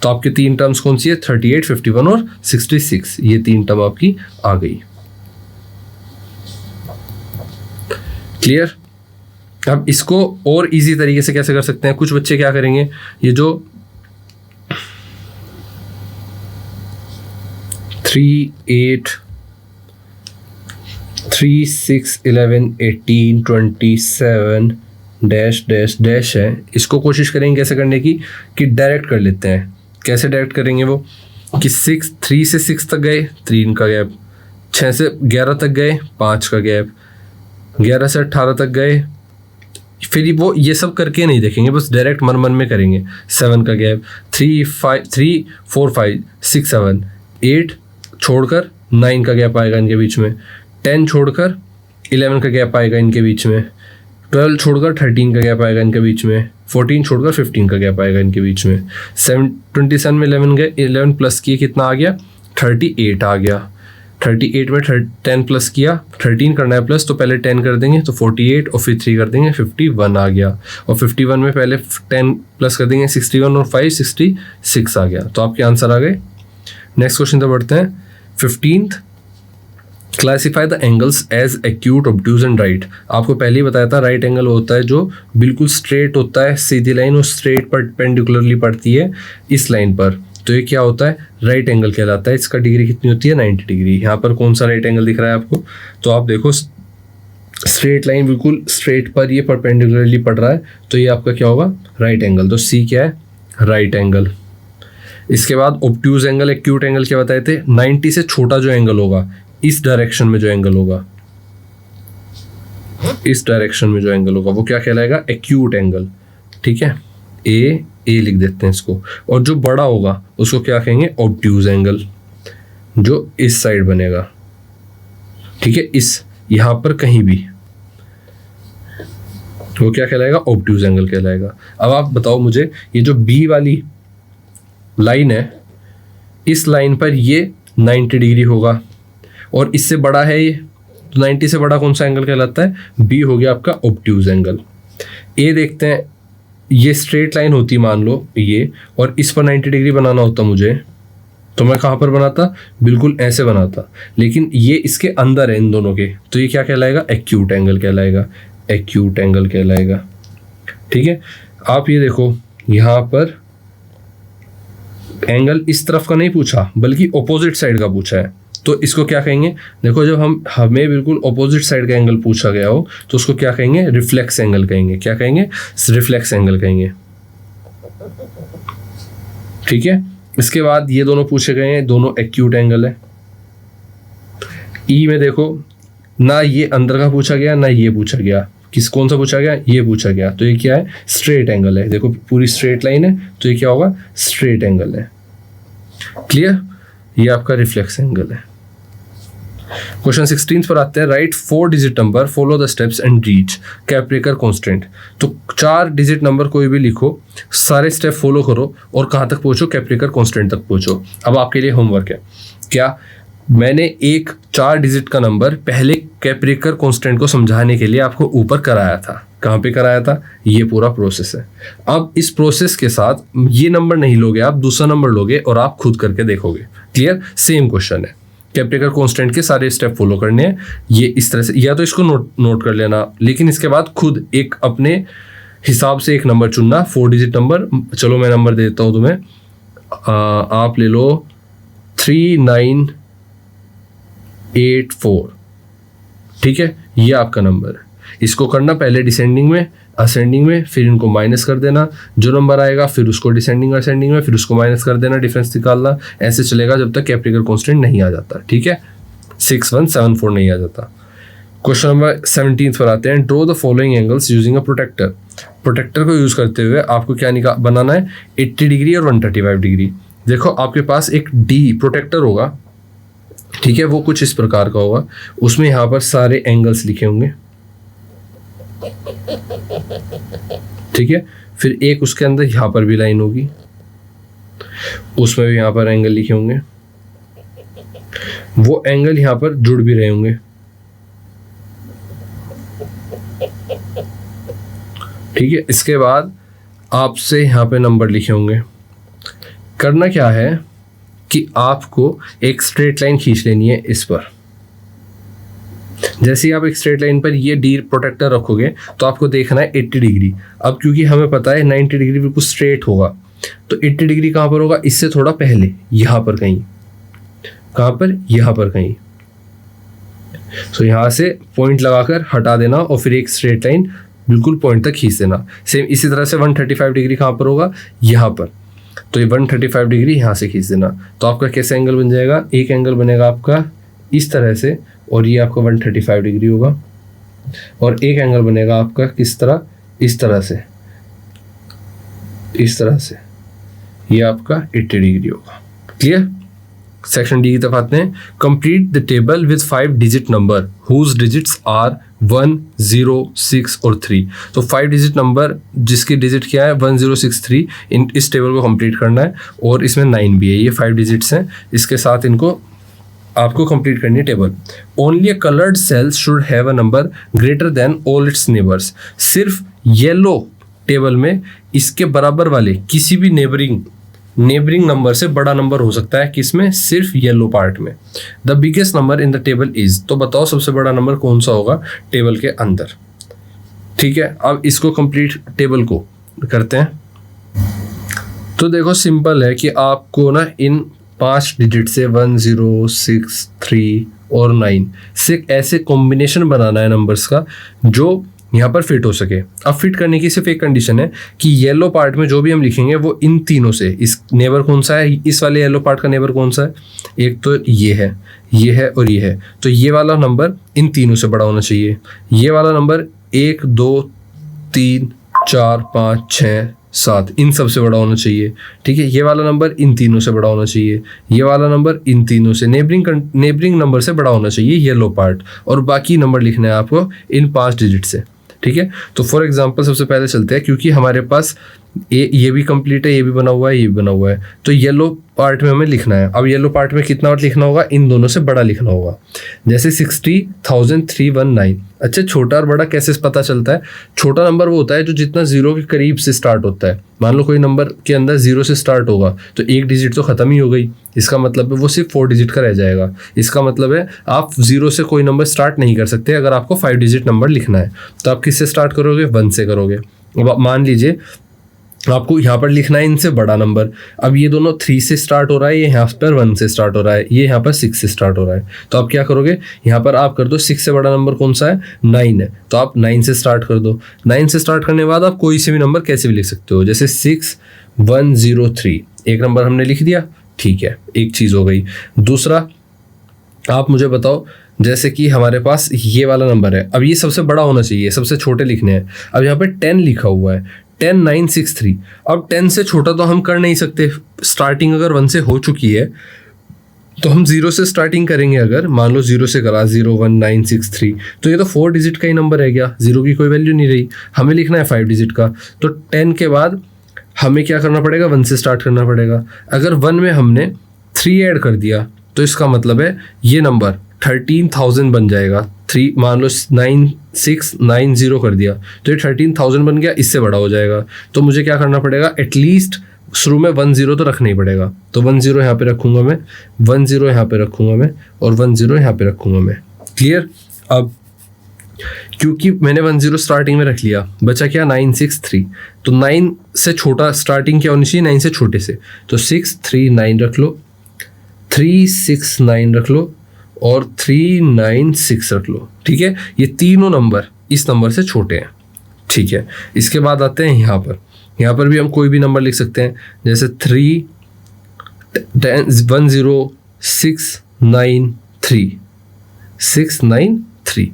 Speaker 1: तो आपके 3 टर्म्स कौन सी है, 38 51 और 66, ये 3 टर्म आपकी आ गई। क्लियर। अब इसको और इजी तरीके से कैसे कर सकते हैं, कुछ बच्चे क्या करेंगे, ये जो 3 8 3 6 11 18 27 डैश डैश डैश है, इसको कोशिश करेंगे कैसे करने की, कि डायरेक्ट कर लेते हैं। कैसे डायरेक्ट करेंगे वो, कि 3 से 6 तक गए, 3 का गैप, 6 से 11 तक गए, 5 का गैप, 11 से 18 तक गए, फिर वो ये सब करके नहीं देखेंगे, बस डायरेक्ट मन में करेंगे। 7 का गैप, 3 4 5 6 7 8 छोड़कर 9 का गैप आएगा इनके बीच में, 10 छोड़कर 11 का गैप आएगा इनके बीच में, 12 छोड़कर 13 का गैप आएगा इनके बीच में, 14 छोड़कर 15 का गैप आएगा इनके बीच में। 27 में 11 गए, 11 प्लस किए कितना आ गया, 38 आ गया। 38 में 10 प्लस किया, 13 करना है प्लस, तो पहले 10 कर देंगे तो 48, और फिर 3 कर देंगे 51 आ गया। और 51 में पहले 10 प्लस कर देंगे 61, और 5 66 आ गया। तो आपके आंसर आ गए। नेक्स्ट क्वेश्चन तो बढ़ते हैं। 15th, classify the angles as acute, obtuse and right. आपको पहले ही बताया था, राइट एंगल होता है जो बिल्कुल स्ट्रेट होता है, सीधी लाइन, और स्ट्रेट परपेंडिकुलरली पड़ती है इस लाइन पर, तो ये क्या होता है, राइट एंगल कहलाता है। इसका डिग्री कितनी होती है, 90 डिग्री। यहाँ पर कौन सा राइट एंगल दिख रहा है आपको, तो आप देखो स्ट्रेट लाइन बिल्कुल स्ट्रेट पर ये परपेंडिकुलरली पड़ रहा है, तो ये आपका क्या होगा, राइट एंगल। तो सी क्या है, राइट एंगल। इसके बाद ऑब्ट्यूज एंगल, एक्यूट एंगल क्या बताए थे, 90 से छोटा जो एंगल होगा, इस डायरेक्शन में जो एंगल होगा, इस डायरेक्शन में जो एंगल होगा वो क्या कहलाएगा, एक्यूट एंगल। ठीक है, ए लिख देते हैं इसको। और जो बड़ा होगा उसको क्या कहेंगे, ऑब्ट्यूज एंगल, जो इस साइड बनेगा। ठीक है, इस यहां पर कहीं भी वो क्या कहलाएगा, ऑब्ट्यूज एंगल कहलाएगा। अब आप बताओ मुझे, ये जो बी वाली लाइन है, इस लाइन पर ये 90 डिग्री होगा और इससे बड़ा है ये, तो 90 से बड़ा कौन सा एंगल कहलाता है, बी हो गया आपका ऑब्ट्यूज एंगल। ए देखते हैं, ये स्ट्रेट लाइन होती मान लो ये, और इस पर 90 डिग्री बनाना होता मुझे, तो मैं कहाँ पर बनाता, बिल्कुल ऐसे बनाता, लेकिन ये इसके अंदर है इन दोनों के, तो ये क्या कहलाएगा, एक्यूट एंगल कहलाएगा, एक्यूट एंगल कहलाएगा। ठीक है, आप ये देखो यहाँ पर एंगल इस तरफ का नहीं पूछा बल्कि ऑपोजिट साइड का पूछा है, तो इसको क्या कहेंगे, देखो जब हमें बिल्कुल ऑपोजिट साइड का एंगल पूछा गया हो तो उसको क्या कहेंगे, रिफ्लेक्स एंगल कहेंगे। क्या कहेंगे, रिफ्लेक्स एंगल कहेंगे। ठीक है, इसके बाद ये दोनों पूछे गए हैं, दोनों एक्यूट एंगल है। ई में देखो ना ये अंदर का पूछा गया ना ये पूछा गया, कौन सा पूछा गया, ये पूछा गया, तो ये क्या है, स्ट्रेट एंगल है। देखो पूरी स्ट्रेट लाइन है तो ये क्या होगा, स्ट्रेट एंगल है। क्लियर, ये आपका रिफ्लेक्स एंगल है। क्वेश्चन 16 पर आते हैं, write 4 digit number, follow the steps and reach Kaprekar constant. तो 4 डिजिट नंबर कोई भी लिखो, सारे स्टेप फॉलो करो और कहाँ तक पहुंचो, कैप्रेकर कांस्टेंट तक पहुंचो। अब आपके लिए होमवर्क है, क्या मैंने एक 4 डिजिट का नंबर पहले कैप्रेकर कांस्टेंट को समझाने के लिए आपको ऊपर कराया था। कहाँ पे कराया था, ये पूरा प्रोसेस है। अब इस प्रोसेस के साथ ये नंबर नहीं लोगे आप, दूसरा नंबर लोगे और आप खुद करके देखोगे। क्लियर, सेम क्वेश्चन है, कैप्रेकर कांस्टेंट के सारे स्टेप फॉलो करने हैं। ये इस तरह से, या तो इसको नोट कर लेना, लेकिन इसके बाद खुद एक अपने हिसाब से एक नंबर चुनना, 4 डिजिट नंबर। चलो मैं नंबर देता हूँ तुम्हें, आप ले लो 3984। ठीक है, ये आपका नंबर है। इसको करना पहले डिसेंडिंग में, असेंडिंग में, फिर इनको माइनस कर देना, जो नंबर आएगा फिर उसको डिसेंडिंग असेंडिंग में, फिर उसको माइनस कर देना, डिफरेंस निकालना। ऐसे चलेगा जब तक कैप्रेकर कांस्टेंट नहीं आ जाता। ठीक है, 6174 नहीं आ जाता। क्वेश्चन नंबर 17 पर आते हैं, draw the following angles using a protractor. Protractor को यूज करते हुए आपको क्या बनाना है, 80 डिग्री और 135 डिग्री। देखो आपके पास एक डी प्रोटेक्टर होगा, ठीक है, वो कुछ इस प्रकार का होगा, उसमें यहाँ पर सारे एंगल्स लिखे होंगे। ठीक है, फिर एक उसके अंदर यहाँ पर भी लाइन होगी, उसमें भी यहाँ पर एंगल लिखे होंगे, वो एंगल यहाँ पर जुड़ भी रहे होंगे। ठीक है, इसके बाद आपसे यहाँ पे नंबर लिखे होंगे। करना क्या है कि आपको एक स्ट्रेट लाइन खींच लेनी है इस पर। जैसे ही आप एक स्ट्रेट लाइन पर ये डी प्रोटेक्टर रखोगे तो आपको देखना है 80 डिग्री। अब क्योंकि हमें पता है 90 डिग्री बिल्कुल स्ट्रेट होगा, तो 80 डिग्री कहाँ पर होगा, इससे थोड़ा पहले, यहाँ पर कहीं, कहाँ पर, यहाँ पर कहीं। तो यहाँ से पॉइंट लगाकर हटा देना और फिर एक स्ट्रेट लाइन बिल्कुल पॉइंट तक खींच देना। सेम इसी तरह से 135 डिग्री कहाँ पर होगा, यहाँ पर, तो ये 135 डिग्री यहाँ से खींच देना। तो आपका कैसे एंगल बन जाएगा, एक एंगल बनेगा आपका इस तरह से, और ये आपका 135 डिग्री होगा, और एक एंगल बनेगा आपका किस तरह, इस तरह से, इस तरह से, ये आपका 80 डिग्री होगा। क्लियर, सेक्शन डी की तरफ आते हैं, complete the table with 5 digit number whose digits are 1, 0, 6 और 3। तो 5 डिजिट नंबर जिसकी डिजिट क्या है 1, 0, 6, 3, इस टेबल को कंप्लीट करना है, और इसमें 9 भी है। ये 5 डिजिट्स हैं, इसके साथ इनको आपको कंप्लीट करनी है table. Only a coloured cells should have a number greater than all its neighbours. सिर्फ येलो टेबल में इसके बराबर वाले किसी भी नेबरिंग नंबर से बड़ा नंबर हो सकता है, किसमें, सिर्फ येलो पार्ट में। The biggest number in the table is, तो बताओ सबसे बड़ा नंबर कौन सा होगा टेबल के अंदर। ठीक है, अब इसको कंप्लीट टेबल को करते हैं। तो देखो सिंपल है कि आपको ना इन 5 डिजिट से 1, 0, 6, 3 और 9 से ऐसे कॉम्बिनेशन बनाना है नंबर्स का जो यहाँ पर फिट हो सके। अब फिट करने की सिर्फ एक कंडीशन है कि येलो पार्ट में जो भी हम लिखेंगे वो इन तीनों से, इस नेबर कौन सा है, इस वाले येलो पार्ट का नेबर कौन सा है, एक तो ये है, ये है और ये है, तो ये वाला नंबर इन तीनों से बड़ा होना चाहिए। ये वाला नंबर 1 2 3 4 5 6 7 इन सब से बड़ा होना चाहिए, ठीक है। ये वाला नंबर इन तीनों से बड़ा होना चाहिए, ये वाला नंबर इन तीनों से, नेबरिंग नंबर से बड़ा होना चाहिए येलो पार्ट, और बाकी नंबर लिखना है आपको इन 5 डिजिट से, ठीक है। तो फॉर एग्जांपल सबसे पहले चलते हैं, क्योंकि हमारे पास ये भी कंप्लीट है, ये भी बना हुआ है, ये भी बना हुआ है, तो येलो पार्ट में हमें लिखना है। अब येलो पार्ट में कितना वर्ड लिखना होगा, इन दोनों से बड़ा लिखना होगा, जैसे 60,319। अच्छा, छोटा और बड़ा कैसे पता चलता है? छोटा नंबर वो होता है जो जितना जीरो के करीब से स्टार्ट होता है। मान लो कोई नंबर के अंदर 0 से स्टार्ट होगा तो एक डिजिट तो खत्म ही हो गई, इसका मतलब है वो सिर्फ 4 डिजिट का रह जाएगा। इसका मतलब है आप 0 से कोई नंबर स्टार्ट नहीं कर सकते। अगर आपको 5 डिजिट नंबर लिखना है तो आप किससे स्टार्ट करोगे? 1 से करोगे। अब मान लीजिए आपको यहाँ पर लिखना है इनसे बड़ा नंबर। अब ये दोनों 3 से स्टार्ट हो रहा है, ये यहाँ पर 1 से स्टार्ट हो रहा है, ये यहाँ पर 6 से स्टार्ट हो रहा है, तो आप क्या करोगे? यहाँ पर आप कर दो 6 से बड़ा नंबर कौन सा है? 9 है, तो आप 9 से स्टार्ट कर दो। 9 से स्टार्ट करने के बाद आप कोई से भी नंबर कैसे भी लिख सकते हो, जैसे 6103 एक नंबर हमने लिख दिया, ठीक है, एक चीज़ हो गई। दूसरा आप मुझे बताओ, जैसे कि हमारे पास ये वाला नंबर है, अब ये सबसे बड़ा होना चाहिए, सबसे छोटे लिखने हैं। अब यहाँ पे 10 लिखा हुआ है, 10963। अब 10 से छोटा तो हम कर नहीं सकते, स्टार्टिंग अगर 1 से हो चुकी है तो हम 0 से स्टार्टिंग करेंगे। अगर मान लो 0 से करा 01963, तो ये तो 4 डिजिट का ही नंबर रह गया, 0 की कोई वैल्यू नहीं रही। हमें लिखना है 5 डिजिट का, तो 10 के बाद हमें क्या करना पड़ेगा? 1 से स्टार्ट करना पड़ेगा। अगर 1 में हमने 3 ऐड कर दिया तो इसका मतलब है ये नंबर 13,000 बन जाएगा। 3 मान लो 9690 कर दिया तो ये 13,000 बन गया, इससे बड़ा हो जाएगा। तो मुझे क्या करना पड़ेगा? एटलीस्ट शुरू में 1 0 तो रखना ही पड़ेगा। तो 1 0 यहाँ पे रखूँगा मैं, 1 0 यहाँ पे रखूँगा मैं, और 1 0 यहाँ पे रखूँगा मैं। क्लियर? अब क्योंकि मैंने 1 0 स्टार्टिंग में रख लिया, बचा क्या? 963। तो 9 से छोटा स्टार्टिंग क्या होनी चाहिए? 9 से छोटे से, तो 639 रख लो, 369 रख लो, और 396 रख लो, ठीक है। ये तीनों नंबर इस नंबर से छोटे हैं, ठीक है। इसके बाद आते हैं यहाँ पर भी हम कोई भी नंबर लिख सकते हैं, जैसे 693।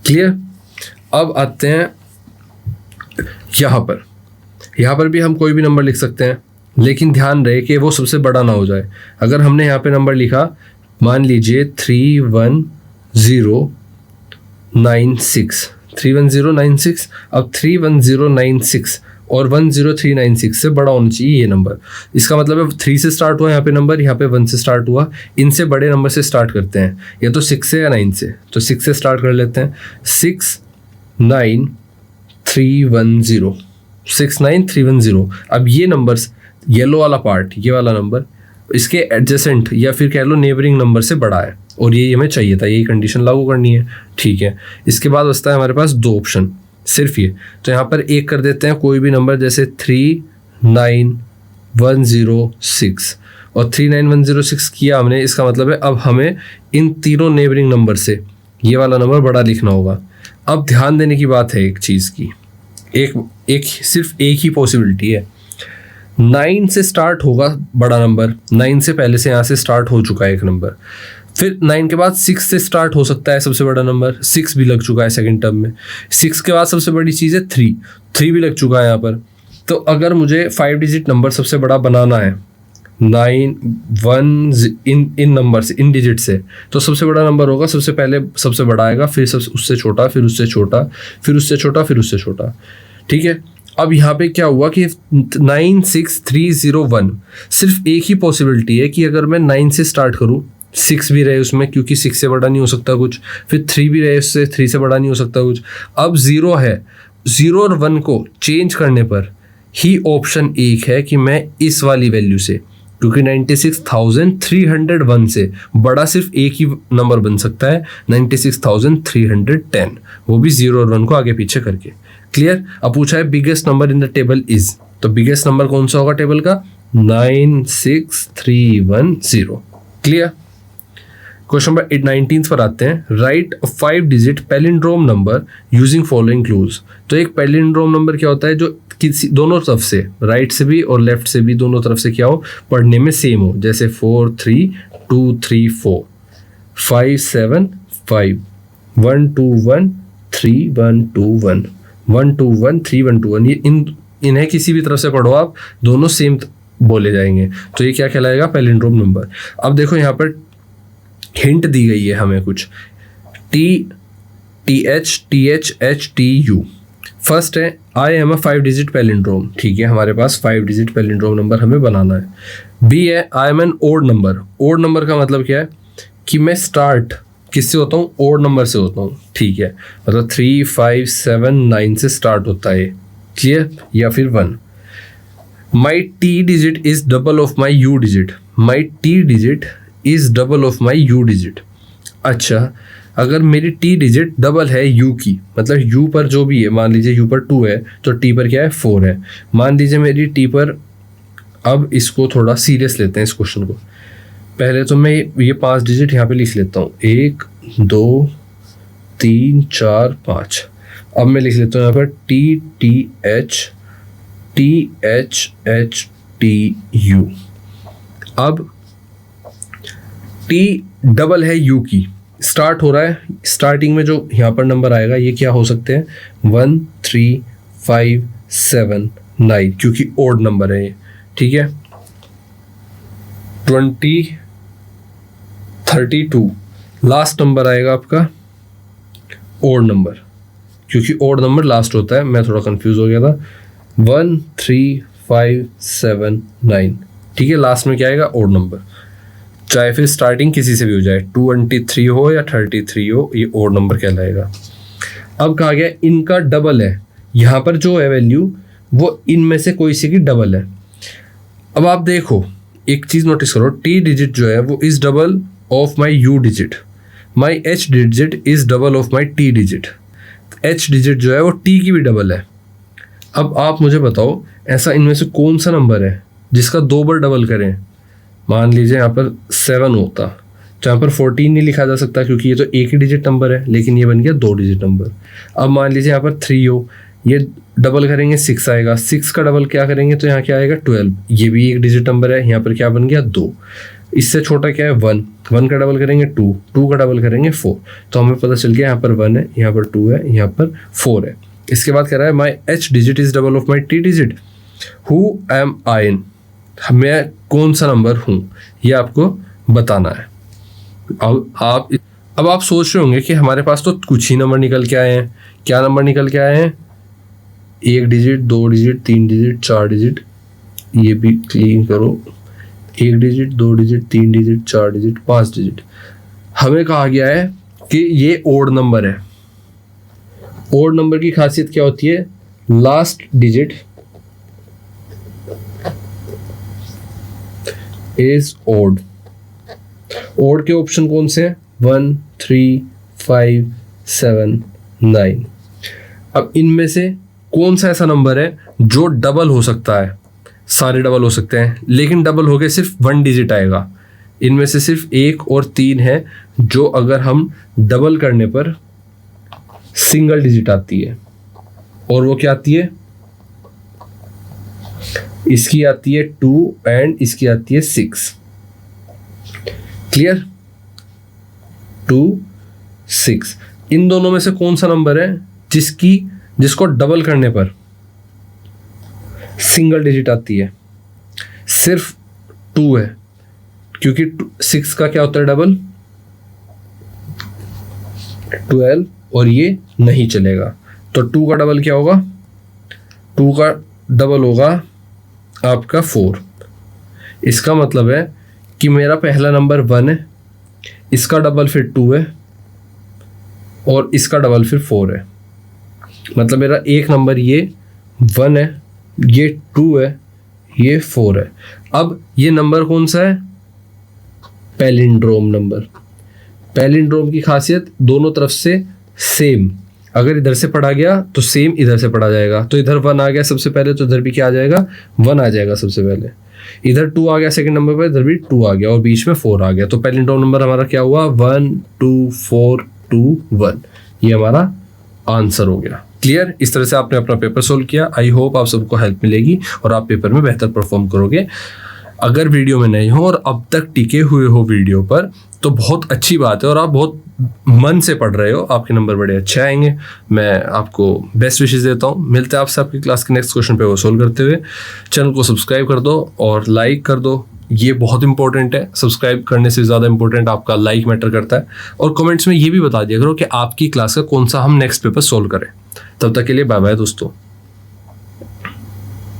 Speaker 1: क्लियर? अब आते हैं यहाँ पर भी हम कोई भी नंबर लिख सकते हैं, लेकिन ध्यान रहे कि वो सबसे बड़ा ना हो जाए। अगर हमने यहाँ पे नंबर लिखा, मान लीजिए 31096, अब 31096 और 10396 से बड़ा होना चाहिए ये नंबर। इसका मतलब है 3 से स्टार्ट हुआ यहाँ पे नंबर, यहाँ पे 1 से स्टार्ट हुआ, इनसे बड़े नंबर से स्टार्ट करते हैं, या तो 6 से या 9 से। तो 6 से स्टार्ट कर लेते हैं, 69310। अब ये नंबर्स, येलो वाला पार्ट, ये वाला नंबर इसके एडजेसेंट या फिर कह लो नेबरिंग नंबर से बड़ा है, और ये हमें चाहिए था, यही कंडीशन लागू करनी है, ठीक है। इसके बाद बचता है हमारे पास 2 ऑप्शन, सिर्फ ये। तो यहाँ पर एक कर देते हैं कोई भी नंबर, जैसे 39106, और 39106 किया हमने। इसका मतलब है अब हमें इन तीनों नेबरिंग नंबर से ये वाला नंबर बड़ा लिखना होगा। अब ध्यान देने की बात है एक चीज़ की, सिर्फ एक ही पॉसिबिलिटी है। 9 से स्टार्ट होगा बड़ा नंबर, 9 से पहले से यहाँ से स्टार्ट हो चुका है एक नंबर। फिर 9 के बाद 6 से स्टार्ट हो सकता है सबसे बड़ा नंबर, 6 भी लग चुका है सेकंड टर्म में। 6 के बाद सबसे बड़ी चीज़ है 3 भी लग चुका है यहाँ पर। तो अगर मुझे 5 डिजिट नंबर सबसे बड़ा बनाना है 9 1 इन नंबर से, इन डिजिट से, तो सबसे बड़ा नंबर होगा, सबसे पहले सबसे बड़ा आएगा, फिर उससे छोटा, फिर उससे छोटा, फिर उससे छोटा, फिर उससे छोटा, ठीक है। अब यहाँ पे क्या हुआ कि 96301, सिर्फ एक ही पॉसिबिलिटी है कि अगर मैं 9 से स्टार्ट करूँ, 6 भी रहे उसमें, क्योंकि 6 से बड़ा नहीं हो सकता कुछ, फिर 3 भी रहे उससे, 3 से बड़ा नहीं हो सकता कुछ। अब 0 है, 0 और 1 को चेंज करने पर ही ऑप्शन एक है कि मैं इस वाली वैल्यू से, क्योंकि 96,301 से बड़ा सिर्फ एक ही नंबर बन सकता है, 96,310, वो भी 0 और 1 को आगे पीछे करके। क्लियर? अब पूछा है biggest number in the table is, तो बिगेस्ट नंबर कौन सा होगा टेबल का? 96310। क्लियर? क्वेश्चन नंबर 19 पर आते हैं। Right 5 digit palindrome number using following clues. तो एक पैलिंड्रोम नंबर क्या होता है? जो किसी दोनों तरफ से, राइट से भी और लेफ्ट से भी, दोनों तरफ से क्या हो, पढ़ने में सेम हो, जैसे 4 3 2 3 4, 5 7 5 1 2 1 3 1 2 1 1 2 1 3 1 2 1। ये इन्हें किसी भी तरफ से पढ़ो आप, दोनों सेम बोले जाएंगे, तो ये क्या कहलाएगा? Palindrome number. अब देखो यहाँ पर हिंट दी गई है हमें कुछ, TH TH H T U। First है I am a 5 digit palindrome, ठीक है, हमारे पास 5 डिजिट पैलिंड्रोम नंबर हमें बनाना है। बी है I am an odd number. Odd number का मतलब क्या है कि मैं स्टार्ट किससे होता हूँ? ओड नंबर से होता हूँ, ठीक है, मतलब 3 5 7 9 से स्टार्ट होता है, क्लियर, या फिर 1। My T digit is double of my U digit. My T digit is double of my U digit. अच्छा, अगर मेरी टी डिजिट डबल है यू की, मतलब यू पर जो भी है, मान लीजिए यू पर 2 है तो टी पर क्या है? 4 है। मान लीजिए मेरी टी पर, अब इसको थोड़ा सीरियस लेते हैं इस क्वेश्चन को। पहले तो मैं ये 5 डिजिट यहाँ पे लिख लेता हूँ, 1 2 3 4 5। अब मैं लिख लेता हूँ यहाँ पर THHTU। अब टी डबल है यू की, स्टार्ट हो रहा है, स्टार्टिंग में जो यहाँ पर नंबर आएगा ये क्या हो सकते हैं? 1 3 5 7 9, क्योंकि ओड नंबर है ये, ठीक है। 20 32 लास्ट नंबर आएगा आपका ओड नंबर, क्योंकि ओड नंबर लास्ट होता है, मैं थोड़ा कंफ्यूज हो गया था। 1 3 5 7 9, ठीक है, लास्ट में क्या आएगा? Odd number. चाहे फिर स्टार्टिंग किसी से भी हो जाए, 23 हो या 33 हो, ये ओड नंबर कहलाएगा। अब कहा गया इनका डबल है, यहाँ पर जो है वैल्यू वो इनमें से कोई सी की डबल है। अब आप देखो एक चीज़ नोटिस करो, टी डिजिट जो है वो is double of my U digit, my H digit is double of my T digit. H digit जो है वो टी की भी डबल है। अब आप मुझे बताओ ऐसा इनमें से कौन सा नंबर है जिसका 2 बार डबल करें? मान लीजिए यहाँ पर 7 होता, तो यहाँ पर 14 नहीं लिखा जा सकता क्योंकि ये तो एक ही डिजिट नंबर है, लेकिन ये बन गया 2 डिजिट नंबर। अब मान लीजिए यहाँ पर 3 हो, ये डबल करेंगे 6 आएगा, 6 का डबल क्या करेंगे तो यहाँ क्या आएगा? 12। ये भी एक डिजिट नंबर है, यहाँ पर क्या बन गया? 2। इससे छोटा क्या है? 1। 1 का डबल करेंगे 2, 2 का डबल करेंगे 4। तो हमें पता चल गया यहाँ पर 1 है, यहाँ पर 2 है, यहाँ पर 4 है। इसके बाद कह रहा है my H digit is double of my T digit, who am I in, मैं कौन सा नंबर हूँ, ये आपको बताना है। अब आप सोच रहे होंगे कि हमारे पास तो कुछ ही नंबर निकल के आए हैं। क्या नंबर निकल के आए हैं? 1 डिजिट, 2 डिजिट, 3 डिजिट, 4 डिजिट, ये भी क्लीन करो, 1 digit, 2 digit, 3 digit, 4 digit, 5 digit. हमें कहा गया है कि ये ओड नंबर है। ओड नंबर की खासियत क्या होती है? Last digit is odd. Odd के ऑप्शन कौन से हैं? 1 3 5 7 9। अब इनमें से कौन सा ऐसा नंबर है जो डबल हो सकता है? सारे डबल हो सकते हैं, लेकिन डबल हो गए सिर्फ 1 डिजिट आएगा। इनमें से सिर्फ 1 और 3 है जो अगर हम डबल करने पर सिंगल डिजिट आती है, और वो क्या आती है? इसकी आती है 2 एंड इसकी आती है 6। क्लियर? 2 6, इन दोनों में से कौन सा नंबर है जिसको डबल करने पर सिंगल डिजिट आती है? सिर्फ 2 है, क्योंकि 6 का क्या होता है डबल? 12, और ये नहीं चलेगा। तो 2 का डबल क्या होगा? 2 का डबल होगा आपका 4। इसका मतलब है कि मेरा पहला नंबर 1 है, इसका डबल फिर 2 है, और इसका डबल फिर 4 है। मतलब मेरा एक नंबर ये 1 है, ये 2 है, ये 4 है। अब ये नंबर कौन सा है? Palindrome number. पैलिंड्रोम की खासियत दोनों तरफ से सेम, अगर इधर से पढ़ा गया तो सेम इधर से पढ़ा जाएगा। तो इधर 1 आ गया सबसे पहले, तो इधर भी क्या आ जाएगा? 1 आ जाएगा सबसे पहले। इधर 2 आ गया सेकंड नंबर पर, इधर भी 2 आ गया, और बीच में 4 आ गया। तो पैलिंड्रोम नंबर हमारा क्या हुआ? 1 2 4 2 1। ये हमारा आंसर हो गया। क्लियर? इस तरह से आपने अपना पेपर सोल्व किया। आई होप आप सबको हेल्प मिलेगी और आप पेपर में बेहतर परफॉर्म करोगे। अगर वीडियो में नए हो और अब तक टिके हुए हो वीडियो पर, तो बहुत अच्छी बात है और आप बहुत मन से पढ़ रहे हो, आपके नंबर बड़े अच्छे आएंगे। मैं आपको बेस्ट विशेस देता हूँ। मिलते हैं आपसे आपकी क्लास के नेक्स्ट क्वेश्चन पे वो सोल्व करते हुए। चैनल को सब्सक्राइब कर दो और लाइक कर दो, ये बहुत इंपॉर्टेंट है। सब्सक्राइब करने से ज़्यादा इंपॉर्टेंट आपका लाइक मैटर करता है। और कमेंट्स में ये भी बता दिया करो कि आपकी क्लास का कौन सा हम नेक्स्ट पेपर सोल्व करें। तब तक के लिए बाय बाय दोस्तों।